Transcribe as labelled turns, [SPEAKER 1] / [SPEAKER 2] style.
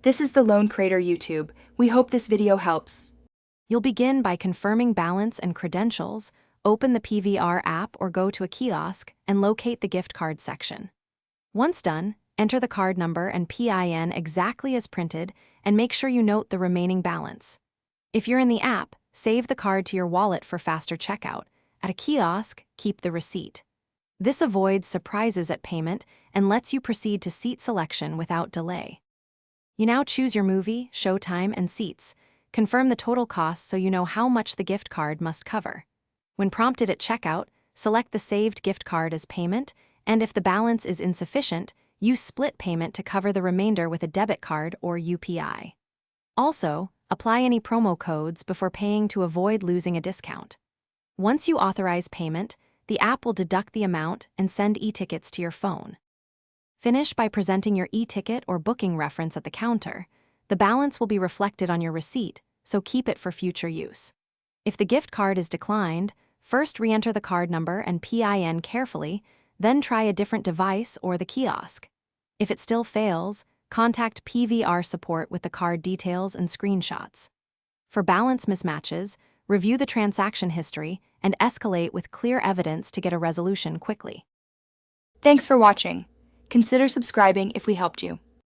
[SPEAKER 1] This is the Loan Creator YouTube. We hope this video helps.
[SPEAKER 2] You'll begin by confirming balance and credentials, open the PVR app or go to a kiosk and locate the gift card section. Once done, enter the card number and PIN exactly as printed and make sure you note the remaining balance. If you're in the app, save the card to your wallet for faster checkout. At a kiosk, keep the receipt. This avoids surprises at payment and lets you proceed to seat selection without delay. You now choose your movie, showtime, and seats. Confirm the total cost so you know how much the gift card must cover. When prompted at checkout, select the saved gift card as payment, and if the balance is insufficient, use split payment to cover the remainder with a debit card or UPI. Also, apply any promo codes before paying to avoid losing a discount. Once you authorize payment, the app will deduct the amount and send e-tickets to your phone. Finish by presenting your e-ticket or booking reference at the counter. The balance will be reflected on your receipt, so keep it for future use. If the gift card is declined, first re-enter the card number and PIN carefully, then try a different device or the kiosk. If it still fails, contact PVR support with the card details and screenshots. For balance mismatches, review the transaction history and escalate with clear evidence to get a resolution quickly.
[SPEAKER 1] Thanks for watching. Consider subscribing if we helped you.